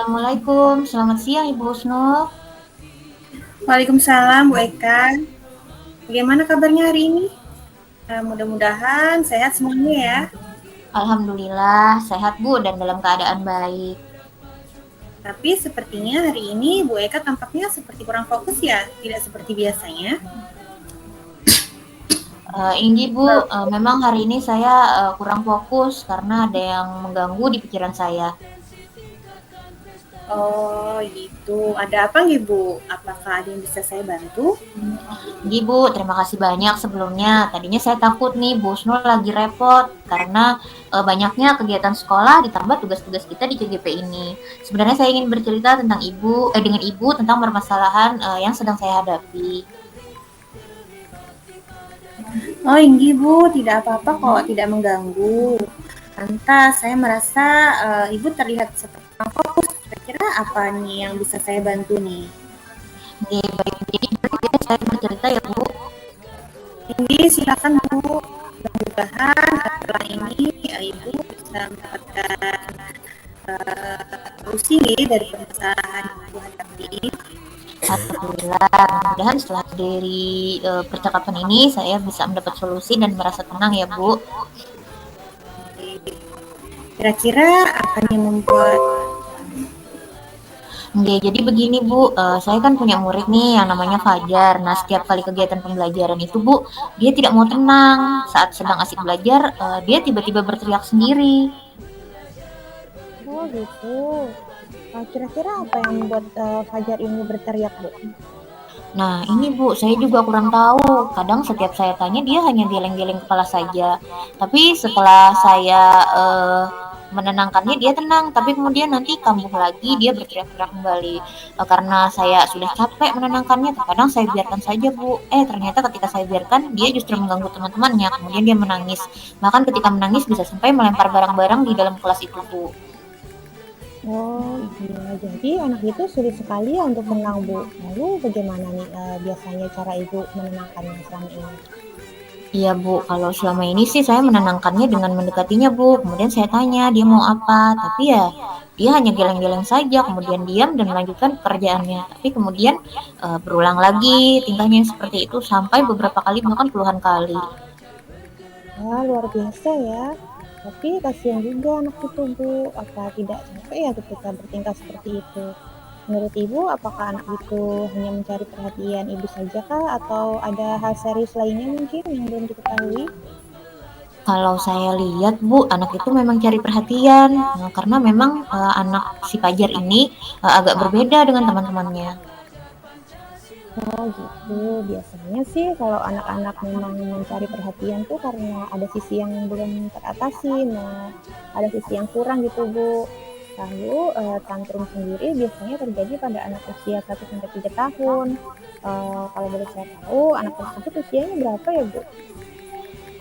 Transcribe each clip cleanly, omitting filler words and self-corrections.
Assalamualaikum, selamat siang Ibu Husnul. Waalaikumsalam Bu Eka. Bagaimana kabarnya hari ini? Mudah-mudahan sehat semuanya ya. Alhamdulillah sehat Bu dan dalam keadaan baik. Tapi sepertinya hari ini Bu Eka tampaknya seperti kurang fokus ya, tidak seperti biasanya. Ini Bu, memang hari ini saya kurang fokus karena ada yang mengganggu di pikiran saya. Oh gitu. Ada apa nih Bu? Apakah ada yang bisa saya bantu? Jadi Bu, terima kasih banyak sebelumnya. Tadinya saya takut nih Bu Husnul lagi repot karena banyaknya kegiatan sekolah ditambah tugas-tugas kita di CGP ini. Sebenarnya saya ingin bercerita tentang dengan Ibu tentang permasalahan yang sedang saya hadapi. Oh ini Bu, tidak apa-apa kok, tidak mengganggu. Lantas saya merasa Ibu terlihat seperti kurang fokus. Kira-kira apa nih yang bisa saya bantu nih? Oke, baik. Jadi berarti saya bercerita ya Bu. Ini silakan Bu. Mudah-mudahan setelah ini Ibu bisa mendapatkan solusi dari permasalahan yang Ibu hadapi. Alhamdulillah, mudah-mudahan setelah dari percakapan ini saya bisa mendapat solusi dan merasa tenang ya Bu. Kira-kira apa yang membuat Oke, jadi begini Bu, saya kan punya murid nih yang namanya Fajar. Nah, setiap kali kegiatan pembelajaran itu Bu, dia tidak mau tenang. Saat sedang asik belajar, dia tiba-tiba berteriak sendiri. Oh gitu. Kira-kira apa yang membuat Fajar ini berteriak, Bu? Nah, ini Bu, saya juga kurang tahu. Kadang setiap saya tanya dia hanya geleng-geleng kepala saja. Tapi setelah saya menenangkannya dia tenang, tapi kemudian nanti kambuh lagi dia berteriak-teriak kembali. Karena saya sudah capek menenangkannya, terkadang saya biarkan saja Bu. Ternyata ketika saya biarkan dia justru mengganggu teman-temannya, kemudian dia menangis. Bahkan ketika menangis bisa sampai melempar barang-barang di dalam kelas itu Bu. Oh iya, jadi anak itu sulit sekali ya untuk tenang, Bu. Lalu bagaimana nih biasanya cara Ibu menenangkannya selama ini? Iya Bu, kalau selama ini sih saya menenangkannya dengan mendekatinya Bu. Kemudian saya tanya dia mau apa, tapi ya dia hanya geleng-geleng saja, kemudian diam dan melanjutkan pekerjaannya. Tapi kemudian berulang lagi tingkahnya yang seperti itu sampai beberapa kali bahkan puluhan kali. Wah, luar biasa ya. Tapi kasihan juga anak itu, Bu. Apa tidak capek ya ketika bertingkah seperti itu? Menurut Ibu, apakah anak itu hanya mencari perhatian Ibu saja kah? Atau ada hal serius lainnya mungkin yang belum diketahui? Kalau saya lihat Bu, anak itu memang cari perhatian, karena memang anak si Fajar ini agak berbeda dengan teman-temannya. Oh gitu, biasanya sih kalau anak-anak memang mencari perhatian tuh karena ada sisi yang belum teratasi, nah ada sisi yang kurang gitu Bu. Lalu tantrum sendiri biasanya terjadi pada anak usia 1 sampai 3 tahun. Kalau boleh saya tahu, anak tersebut usianya berapa ya Bu?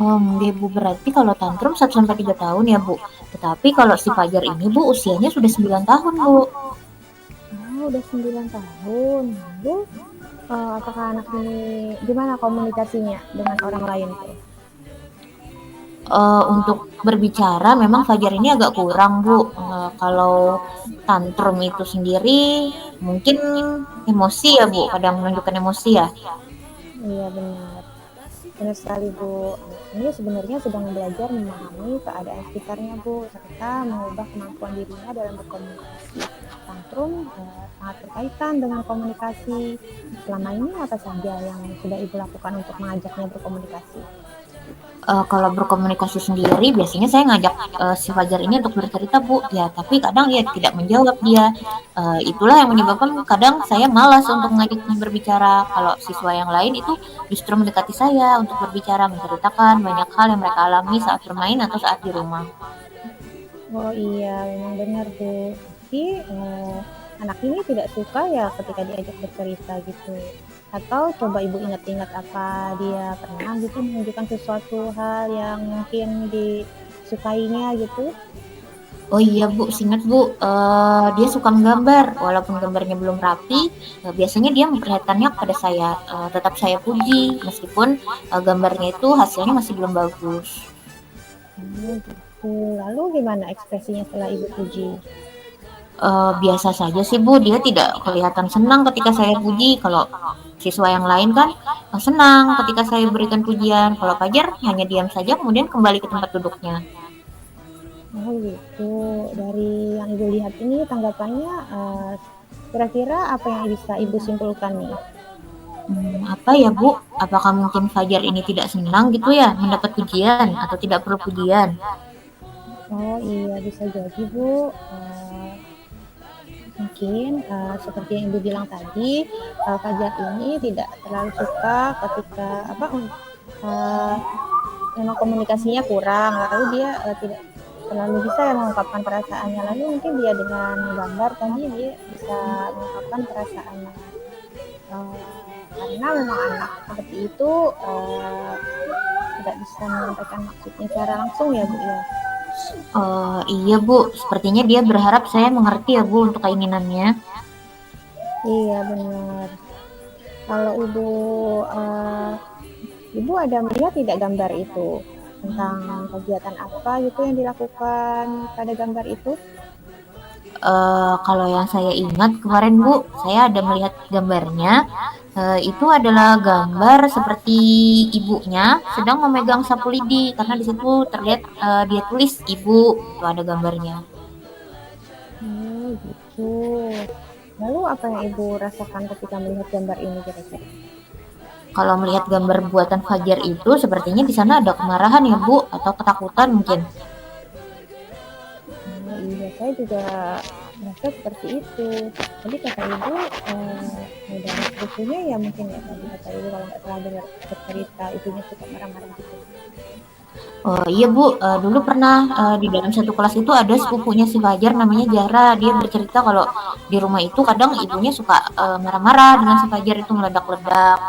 Oh, nggih Bu, berarti kalau tantrum 1 sampai 3 tahun ya Bu. Tetapi kalau si Fajar ini Bu, usianya sudah 9 tahun Bu. Oh, udah 9 tahun. Lalu apakah anak ini gimana komunikasinya dengan orang lain tuh? Untuk berbicara memang Fajar ini agak kurang Bu. Kalau tantrum itu sendiri mungkin emosi ya Bu, kadang menunjukkan emosi ya. Iya benar. Benar sekali Bu. Anak ini sebenarnya sedang belajar memahami keadaan sekitarnya Bu, serta mengubah kemampuan dirinya dalam berkomunikasi. Tantrum sangat berkaitan dengan komunikasi. Selama ini apa saja yang sudah Ibu lakukan untuk mengajaknya berkomunikasi? Kalau berkomunikasi sendiri biasanya saya ngajak si Fajar ini untuk bercerita Bu, ya tapi kadang ya tidak menjawab dia. Itulah yang menyebabkan kadang saya malas untuk mengajaknya berbicara. Kalau siswa yang lain itu justru mendekati saya untuk berbicara, menceritakan banyak hal yang mereka alami saat bermain atau saat di rumah. Oh iya, memang benar Bu. Tapi anak ini tidak suka ya ketika diajak bercerita gitu. Atau coba Ibu ingat-ingat apa dia pernah gitu menunjukkan sesuatu hal yang mungkin disukainya gitu. Oh iya Bu, ingat Bu, dia suka menggambar, walaupun gambarnya belum rapi, biasanya dia memperlihatkannya kepada saya, tetap saya puji meskipun gambarnya itu hasilnya masih belum bagus. Gitu. Lalu gimana ekspresinya setelah Ibu puji? Biasa saja sih Bu, dia tidak kelihatan senang ketika saya puji. Kalau siswa yang lain kan senang ketika saya berikan pujian. Kalau Fajar hanya diam saja kemudian kembali ke tempat duduknya. Oh gitu. Dari yang Ibu lihat ini tanggapannya kira-kira apa yang bisa Ibu simpulkan nih? Apa ya Bu? Apakah mungkin Fajar ini tidak senang gitu ya mendapat pujian atau tidak perlu pujian? Oh iya bisa jadi Bu. Mungkin seperti yang Ibu bilang tadi, Fajar ini tidak terlalu suka ketika uh, memang komunikasinya kurang, lalu dia tidak terlalu bisa ya mengungkapkan perasaannya. Lalu mungkin dia dengan gambar tadi dia bisa mengungkapkan perasaannya. Karena memang anak seperti itu tidak bisa menyampaikan maksudnya secara langsung ya Bu ya. Iya Bu, sepertinya dia berharap saya mengerti ya Bu untuk keinginannya. Iya benar. Kalau Ibu ada melihat tidak gambar itu tentang kegiatan apa gitu yang dilakukan pada gambar itu? Kalau yang saya ingat kemarin Bu, saya ada melihat gambarnya. Itu adalah gambar seperti ibunya sedang memegang sapu lidi karena di situ terlihat dia tulis ibu, itu ada gambarnya. Gitu. Lalu apa yang Ibu rasakan ketika melihat gambar ini kira-kira? Kalau melihat gambar buatan Fajar itu sepertinya di sana ada kemarahan ya Bu atau ketakutan mungkin. Iya, saya juga merasa seperti itu. Jadi kata Ibu, udah bukunya ya mungkin ya tadi kata Ibu kalau nggak salah dengar bercerita ibunya suka marah-marah gitu. Oh iya Bu, dulu pernah di dalam satu kelas itu ada sepupunya si Fajar namanya Jara. Dia bercerita kalau di rumah itu kadang ibunya suka marah-marah dengan si Fajar itu meledak-ledak.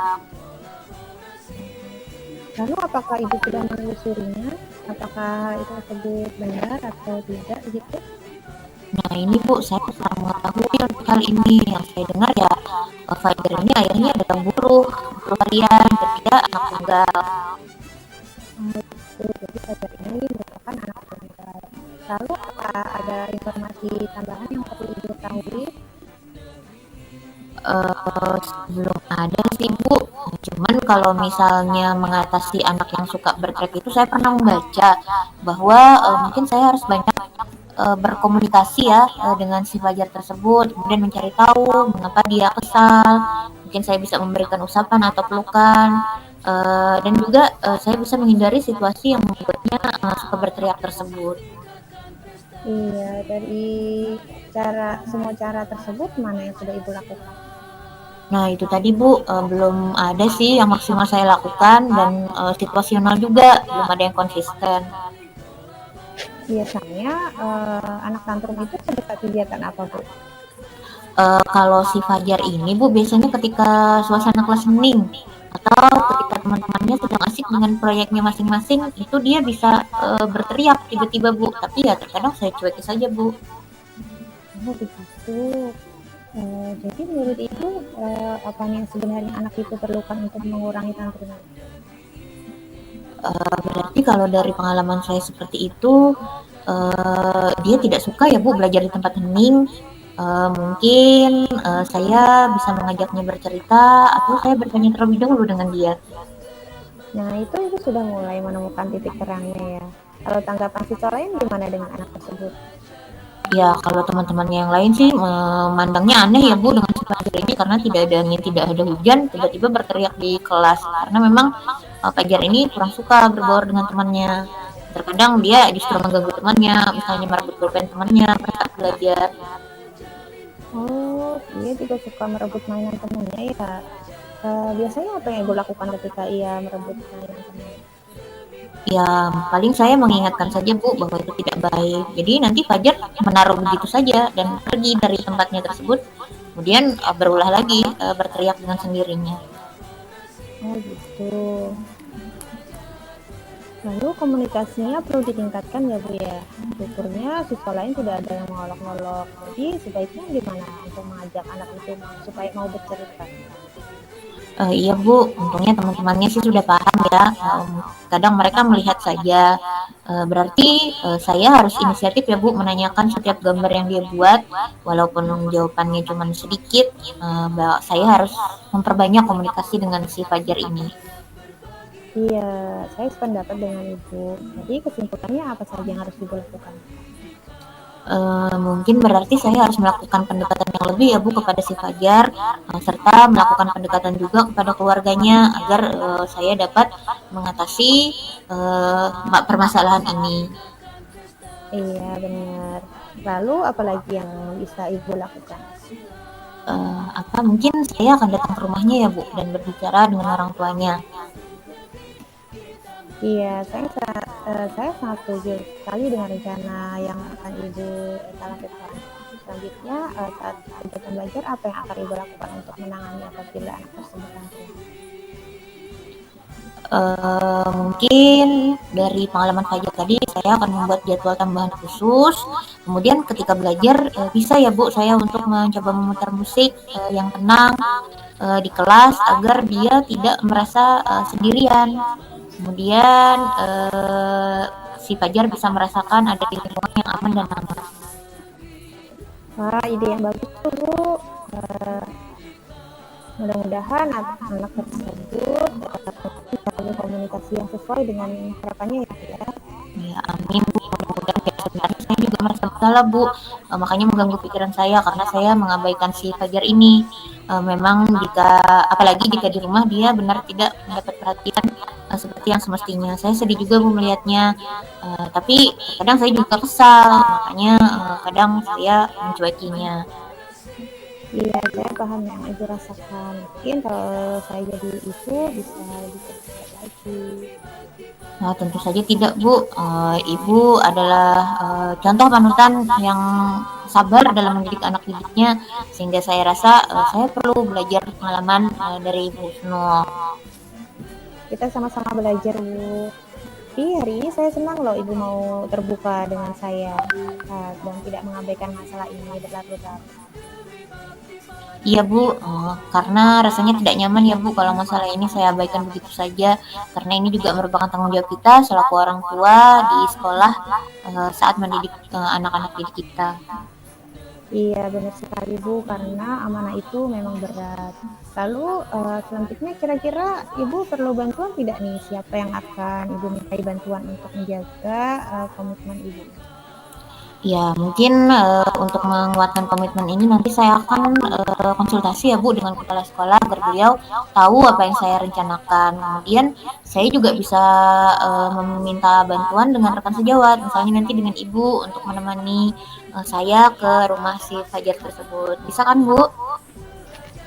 Lalu apakah Ibu sudah menelusurinya? Apakah itu tersebut benar atau tidak gitu? Nah ini Bu, saya kurang mengetahui untuk hal ini. Yang saya dengar ya, Fajar ini ayahnya adalah buruh harian dan dia anak tunggal. Jadi Fajar ini merupakan anak tunggal. Lalu apakah ada informasi tambahan yang perlu Ibu ketahui? Belum ada sih Bu. Cuman kalau misalnya mengatasi anak yang suka berteriak itu saya pernah membaca bahwa mungkin saya harus banyak berkomunikasi ya dengan si Fajar tersebut, kemudian mencari tahu mengapa dia kesal. Mungkin saya bisa memberikan usapan atau pelukan, dan juga saya bisa menghindari situasi yang membuatnya suka berteriak tersebut. Iya, dari semua cara tersebut mana yang sudah Ibu lakukan? Nah itu tadi Bu, belum ada sih yang maksimal saya lakukan dan situasional juga belum ada yang konsisten. Biasanya anak tantrum itu suka kegiatan apa Bu? Kalau si Fajar ini Bu biasanya ketika suasana kelas hening atau ketika teman-temannya sedang asik dengan proyeknya masing-masing itu dia bisa berteriak tiba-tiba Bu, tapi ya terkadang saya cuekin saja Bu. Oh begitu. Jadi menurut Ibu apa yang sebenarnya anak itu perlukan untuk mengurangi tantrumnya? Berarti kalau dari pengalaman saya seperti itu, dia tidak suka ya Bu belajar di tempat hening. Mungkin saya bisa mengajaknya bercerita atau saya bertanya terlebih dahulu dengan dia. Nah itu Ibu sudah mulai menemukan titik terangnya ya. Kalau tanggapan siswa lain gimana dengan anak tersebut? Ya kalau teman-teman yang lain sih memandangnya aneh ya Bu dengan si Fajar ini karena tidak ada angin, tidak ada hujan, tiba-tiba berteriak di kelas. Karena memang Fajar ini kurang suka berbaur dengan temannya. Terkadang dia justru mengganggu temannya, misalnya merebut pulpen temannya pada saat belajar. Oh, dia juga suka merebut mainan temannya ya. Biasanya apa yang Ibu lakukan ketika ia merebut mainan temannya? Ya paling saya mengingatkan saja Bu bahwa itu tidak baik. Jadi nanti Fajar menaruh begitu saja dan pergi dari tempatnya tersebut. Kemudian berulah lagi berteriak dengan sendirinya. Oh gitu. Lalu komunikasinya perlu ditingkatkan ya Bu ya. Syukurnya siswa lain tidak ada yang mengolok-olok. Jadi sebaiknya gimana untuk mengajak anak itu supaya mau bercerita? Iya Bu, untungnya teman-temannya sih sudah paham ya. Kadang mereka melihat saja. Berarti saya harus inisiatif ya Bu, menanyakan setiap gambar yang dia buat, walaupun jawabannya cuma sedikit. Saya harus memperbanyak komunikasi dengan si Fajar ini. Iya, saya sependapat dengan Ibu. Jadi kesimpulannya apa saja yang harus Ibu lakukan? Mungkin berarti saya harus melakukan pendekatan yang lebih ya Bu kepada si Fajar, serta melakukan pendekatan juga kepada keluarganya agar saya dapat mengatasi permasalahan ini. Iya, benar. Lalu apalagi yang bisa Ibu lakukan? Apa mungkin saya akan datang ke rumahnya ya Bu dan berbicara dengan orang tuanya. Iya, saya sangat setuju sekali dengan rencana yang akan Ibu lakukan. Selanjutnya, saat kegiatan belajar, apa yang akan Ibu lakukan untuk menangani apabila anak tersebut tantrum? Mungkin dari pengalaman Fajar tadi saya akan membuat jadwal tambahan khusus. Kemudian ketika belajar bisa ya Bu saya untuk mencoba memutar musik yang tenang di kelas agar dia tidak merasa sendirian. Kemudian si Fajar bisa merasakan ada di lingkungan yang aman dan aman. Wah, ide yang bagus tuh, Bu. Mudah-mudahan anak tersebut dapat komunikasi yang sesuai dengan harapannya ya. Ya, amin Bu. Mudah-mudahan ya, sebenarnya saya juga merasa bersalah Bu. Makanya mengganggu pikiran saya karena saya mengabaikan si Fajar ini. Memang apalagi jika di rumah dia benar tidak mendapat perhatian seperti yang semestinya. Saya sedih juga Bu melihatnya. Tapi kadang saya juga kesal. Makanya kadang saya mencuekinya. Iya, saya paham yang Ibu rasakan. Mungkin kalau saya jadi ibu bisa lebih cepat lagi. Nah, tentu saja tidak, Bu. Ibu adalah contoh panutan yang sabar dalam mendidik anak didiknya, sehingga saya rasa saya perlu belajar pengalaman dari Ibu Husnul. Kita sama-sama belajar, Bu. Tapi hari ini saya senang loh Ibu mau terbuka dengan saya dan tidak mengabaikan masalah ini berlarut-larut. Iya Bu, karena rasanya tidak nyaman ya Bu kalau masalah ini saya abaikan begitu saja, karena ini juga merupakan tanggung jawab kita selaku orang tua di sekolah saat mendidik anak-anak didik kita. Iya, benar sekali Bu, karena amanah itu memang berat. Lalu selanjutnya kira-kira Ibu perlu bantuan tidak nih? Siapa yang akan Ibu mintai bantuan untuk menjaga komitmen Ibu? Ya, mungkin untuk menguatkan komitmen ini nanti saya akan konsultasi ya Bu dengan kepala sekolah agar beliau tahu apa yang saya rencanakan. Kemudian saya juga bisa meminta bantuan dengan rekan sejawat, misalnya nanti dengan Ibu untuk menemani saya ke rumah si Fajar tersebut. Bisa kan Bu?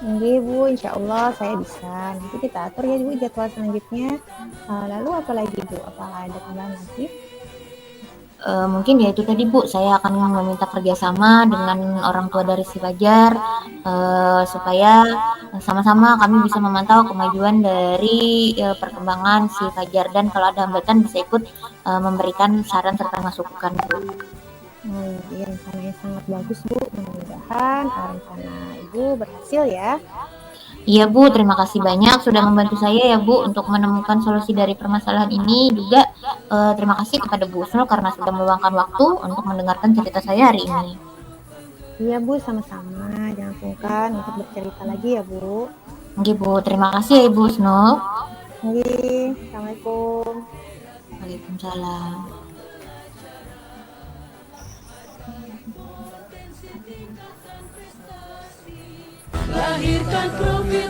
Oke Bu, insya Allah saya bisa. Nanti kita atur ya Bu jadwal selanjutnya. Lalu apa lagi Bu? Apa ada tambahan lagi? Mungkin ya itu tadi Bu, saya akan meminta kerjasama dengan orang tua dari si Fajar supaya sama-sama kami bisa memantau kemajuan dari perkembangan si Fajar dan kalau ada hambatan bisa ikut memberikan saran serta masukan Bu. Iya, rencananya sangat bagus Bu. Mudah-mudahan rencana Ibu berhasil ya. Iya Bu, terima kasih banyak sudah membantu saya ya Bu untuk menemukan solusi dari permasalahan ini. Juga terima kasih kepada Bu Husnul karena sudah meluangkan waktu untuk mendengarkan cerita saya hari ini. Iya Bu, sama-sama. Jangan sungkan untuk bercerita lagi ya Bu. Oke Bu, terima kasih ya Ibu Husnul. Oke, Assalamualaikum. Waalaikumsalam. Lahirkan profil